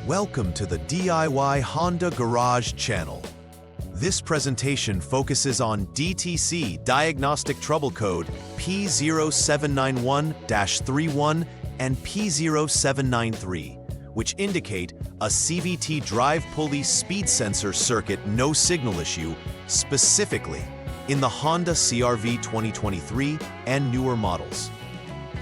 Welcome to the DIY Honda Garage channel. This presentation focuses on DTC Diagnostic Trouble Code P0791-31 and P0793, which indicate a CVT drive pulley speed sensor circuit no signal issue, specifically in the Honda CR-V 2023 and newer models.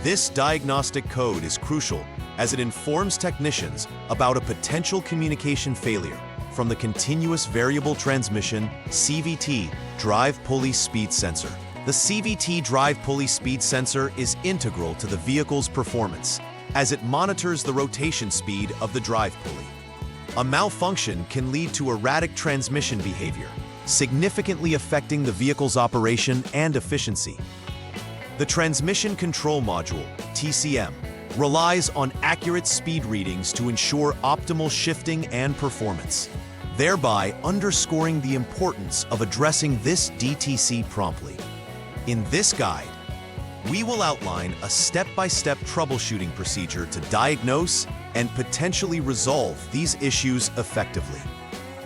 This diagnostic code is crucial as it informs technicians about a potential communication failure from the continuous variable transmission CVT drive pulley speed sensor. The CVT drive pulley speed sensor is integral to the vehicle's performance as it monitors the rotation speed of the drive pulley. A malfunction can lead to erratic transmission behavior, significantly affecting the vehicle's operation and efficiency. The Transmission Control Module, TCM, relies on accurate speed readings to ensure optimal shifting and performance, thereby underscoring the importance of addressing this DTC promptly. In this guide, we will outline a step-by-step troubleshooting procedure to diagnose and potentially resolve these issues effectively.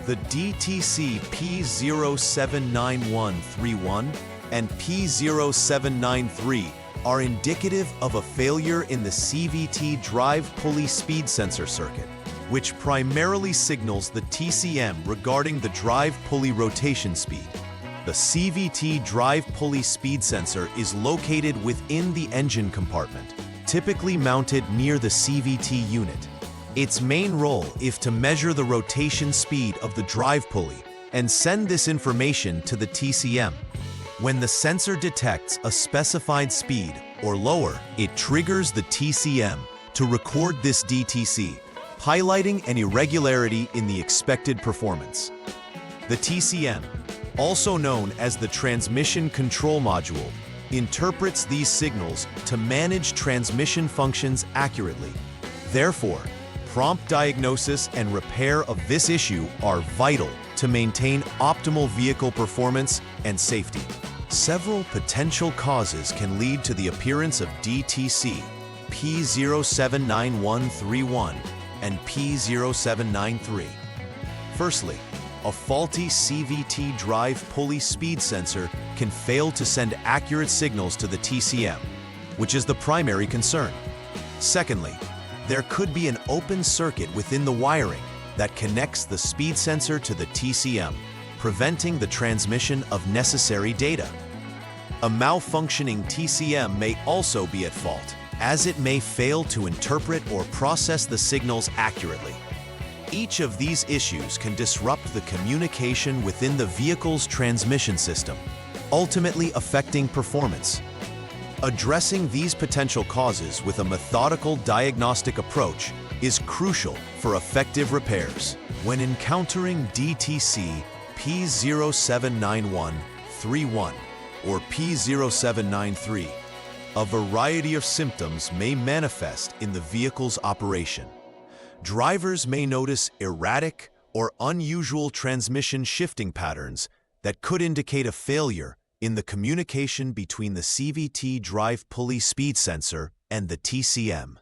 The DTC P0791-31 and P0793 are indicative of a failure in the CVT drive pulley speed sensor circuit, which primarily signals the TCM regarding the drive pulley rotation speed. The CVT drive pulley speed sensor is located within the engine compartment, typically mounted near the CVT unit. Its main role is to measure the rotation speed of the drive pulley and send this information to the TCM. When the sensor detects a specified speed or lower, it triggers the TCM to record this DTC, highlighting an irregularity in the expected performance. The TCM, also known as the Transmission Control Module, interprets these signals to manage transmission functions accurately. Therefore, prompt diagnosis and repair of this issue are vital to maintain optimal vehicle performance and safety. Several potential causes can lead to the appearance of DTC P0791-31 and P0793. Firstly, a faulty CVT drive pulley speed sensor can fail to send accurate signals to the TCM, which is the primary concern. Secondly, there could be an open circuit within the wiring that connects the speed sensor to the TCM, preventing the transmission of necessary data. A malfunctioning TCM may also be at fault, as it may fail to interpret or process the signals accurately. Each of these issues can disrupt the communication within the vehicle's transmission system, ultimately affecting performance. Addressing these potential causes with a methodical diagnostic approach is crucial for effective repairs. When encountering DTC P0791-31 or P0793, a variety of symptoms may manifest in the vehicle's operation. Drivers may notice erratic or unusual transmission shifting patterns that could indicate a failure in the communication between the CVT drive pulley speed sensor and the TCM.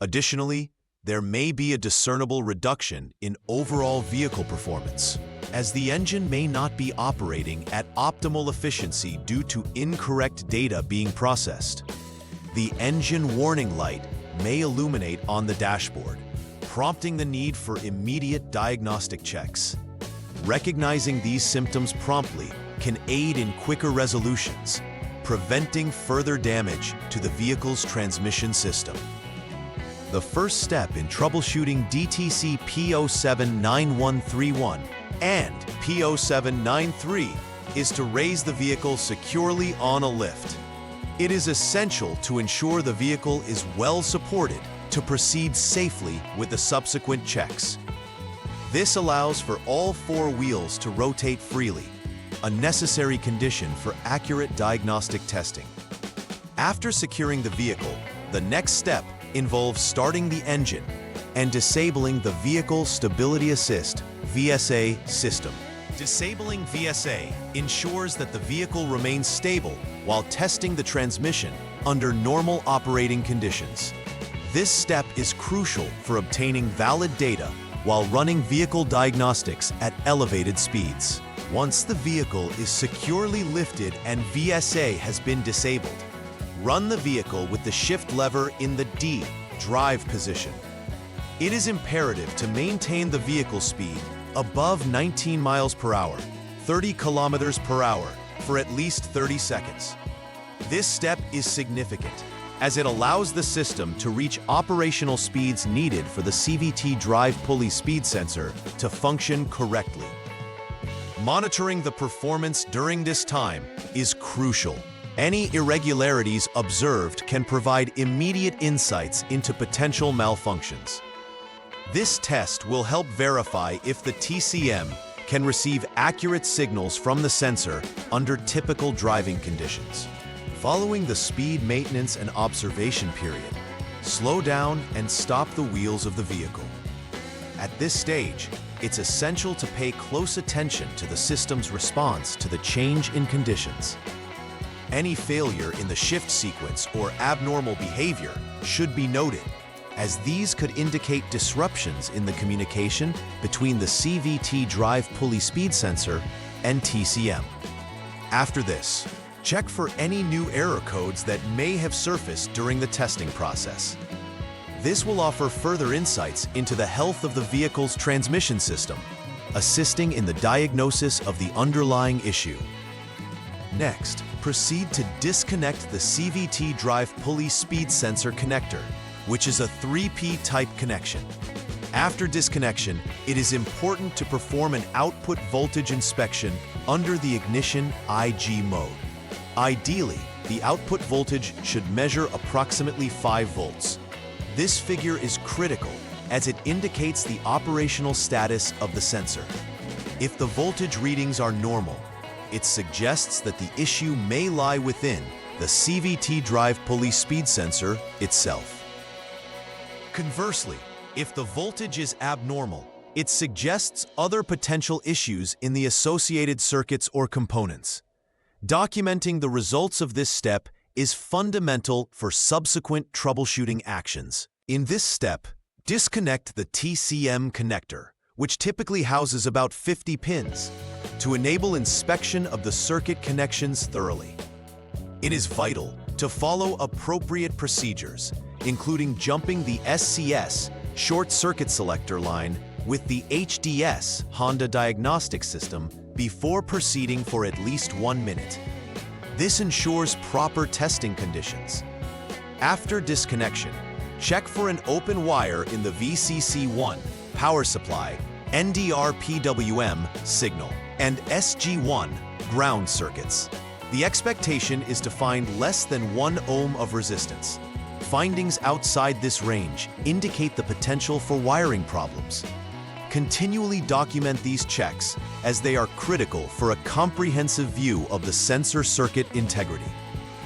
Additionally, there may be a discernible reduction in overall vehicle performance, as the engine may not be operating at optimal efficiency due to incorrect data being processed. The engine warning light may illuminate on the dashboard, prompting the need for immediate diagnostic checks. Recognizing these symptoms promptly can aid in quicker resolutions, preventing further damage to the vehicle's transmission system. The first step in troubleshooting DTC P0791-31 and P0793 is to raise the vehicle securely on a lift. It is essential to ensure the vehicle is well supported to proceed safely with the subsequent checks. This allows for all four wheels to rotate freely, a necessary condition for accurate diagnostic testing. After securing the vehicle, the next step involves starting the engine and disabling the Vehicle Stability Assist (VSA) system. Disabling VSA ensures that the vehicle remains stable while testing the transmission under normal operating conditions. This step is crucial for obtaining valid data while running vehicle diagnostics at elevated speeds. Once the vehicle is securely lifted and VSA has been disabled, run the vehicle with the shift lever in the D, drive position. It is imperative to maintain the vehicle speed above 19 miles per hour, 30 kilometers per hour, for at least 30 seconds. This step is significant, as it allows the system to reach operational speeds needed for the CVT drive pulley speed sensor to function correctly. Monitoring the performance during this time is crucial. Any irregularities observed can provide immediate insights into potential malfunctions. This test will help verify if the TCM can receive accurate signals from the sensor under typical driving conditions. Following the speed maintenance and observation period, slow down and stop the wheels of the vehicle. At this stage, it's essential to pay close attention to the system's response to the change in conditions. Any failure in the shift sequence or abnormal behavior should be noted, as these could indicate disruptions in the communication between the CVT drive pulley speed sensor and TCM. After this, check for any new error codes that may have surfaced during the testing process. This will offer further insights into the health of the vehicle's transmission system, assisting in the diagnosis of the underlying issue. Next, proceed to disconnect the CVT drive pulley speed sensor connector, which is a 3P type connection. After disconnection, it is important to perform an output voltage inspection under the ignition IG mode. Ideally, the output voltage should measure approximately 5 volts. This figure is critical as it indicates the operational status of the sensor. If the voltage readings are normal, it suggests that the issue may lie within the CVT drive pulley speed sensor itself. Conversely, if the voltage is abnormal, it suggests other potential issues in the associated circuits or components. Documenting the results of this step is fundamental for subsequent troubleshooting actions. In this step, disconnect the TCM connector, which typically houses about 50 pins, to enable inspection of the circuit connections thoroughly. It is vital to follow appropriate procedures, including jumping the SCS short circuit selector line with the HDS Honda Diagnostic system before proceeding for at least 1 minute. This ensures proper testing conditions. After disconnection, check for an open wire in the VCC1 power supply, NDR PWM signal, and SG1 ground circuits. The expectation is to find less than 1 ohm of resistance. Findings outside this range indicate the potential for wiring problems. Continually document these checks, as they are critical for a comprehensive view of the sensor circuit integrity.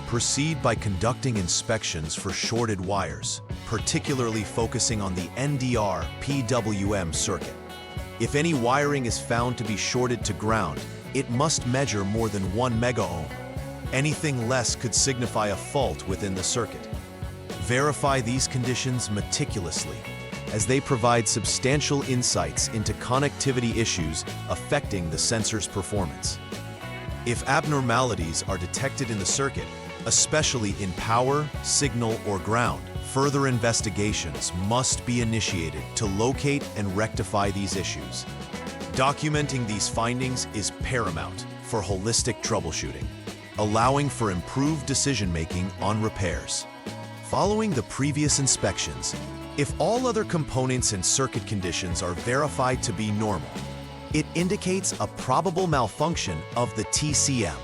Proceed by conducting inspections for shorted wires, particularly focusing on the NDR PWM circuit. If any wiring is found to be shorted to ground, it must measure more than 1 megaohm. Anything less could signify a fault within the circuit. Verify these conditions meticulously, as they provide substantial insights into connectivity issues affecting the sensor's performance. If abnormalities are detected in the circuit, especially in power, signal, or ground, further investigations must be initiated to locate and rectify these issues. Documenting these findings is paramount for holistic troubleshooting, allowing for improved decision-making on repairs. Following the previous inspections, if all other components and circuit conditions are verified to be normal, it indicates a probable malfunction of the TCM.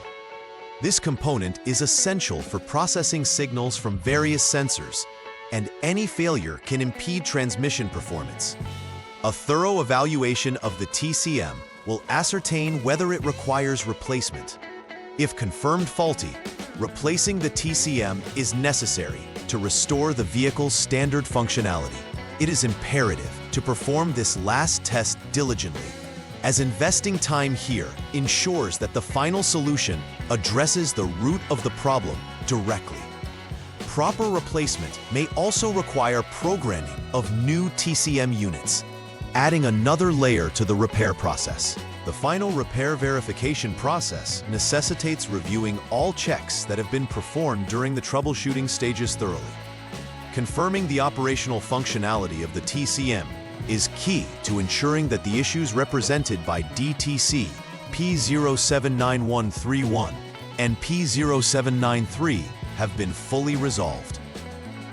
This component is essential for processing signals from various sensors, and any failure can impede transmission performance. A thorough evaluation of the TCM will ascertain whether it requires replacement. If confirmed faulty, replacing the TCM is necessary to restore the vehicle's standard functionality. It is imperative to perform this last test diligently, as investing time here ensures that the final solution addresses the root of the problem directly. Proper replacement may also require programming of new TCM units. adding another layer to the repair process. The final repair verification process necessitates reviewing all checks that have been performed during the troubleshooting stages thoroughly. Confirming the operational functionality of the TCM is key to ensuring that the issues represented by DTC P0791-31 and P0793 have been fully resolved.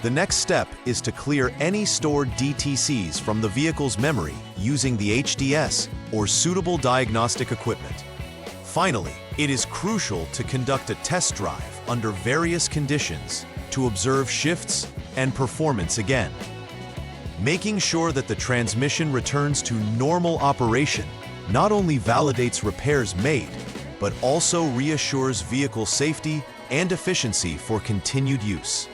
The next step is to clear any stored DTCs from the vehicle's memory using the HDS or suitable diagnostic equipment. Finally, it is crucial to conduct a test drive under various conditions to observe shifts and performance again. Making sure that the transmission returns to normal operation not only validates repairs made, but also reassures vehicle safety and efficiency for continued use.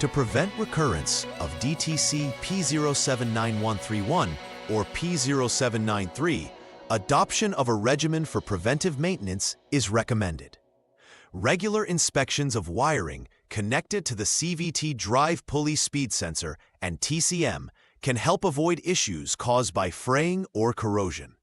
To prevent recurrence of DTC P0791-31 or P0793, adoption of a regimen for preventive maintenance is recommended. Regular inspections of wiring connected to the CVT drive pulley speed sensor and TCM can help avoid issues caused by fraying or corrosion.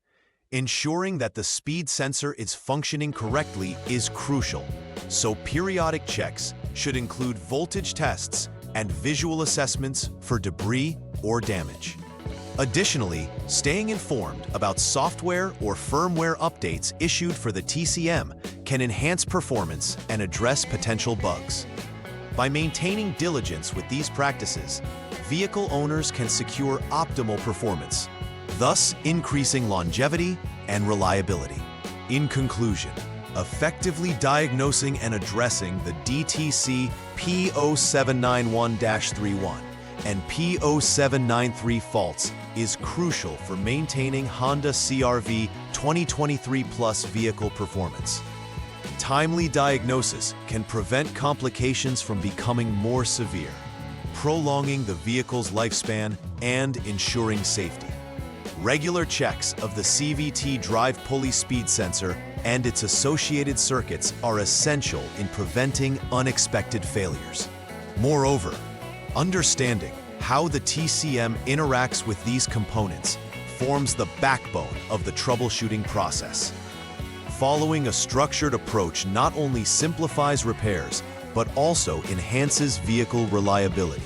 Ensuring that the speed sensor is functioning correctly is crucial, so periodic checks should include voltage tests and visual assessments for debris or damage. Additionally, staying informed about software or firmware updates issued for the TCM can enhance performance and address potential bugs. By maintaining diligence with these practices, vehicle owners can secure optimal performance, thus increasing longevity and reliability. In conclusion, effectively diagnosing and addressing the DTC P0791-31 and P0793 faults is crucial for maintaining Honda CR-V 2023 Plus vehicle performance. Timely diagnosis can prevent complications from becoming more severe, prolonging the vehicle's lifespan and ensuring safety. Regular checks of the CVT drive pulley speed sensor and its associated circuits are essential in preventing unexpected failures. Moreover, understanding how the TCM interacts with these components forms the backbone of the troubleshooting process. Following a structured approach not only simplifies repairs, but also enhances vehicle reliability.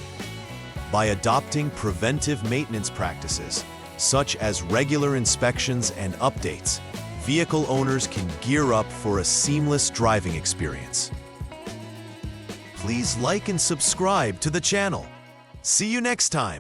By adopting preventive maintenance practices, such as regular inspections and updates, vehicle owners can gear up for a seamless driving experience. Please like and subscribe to the channel. See you next time.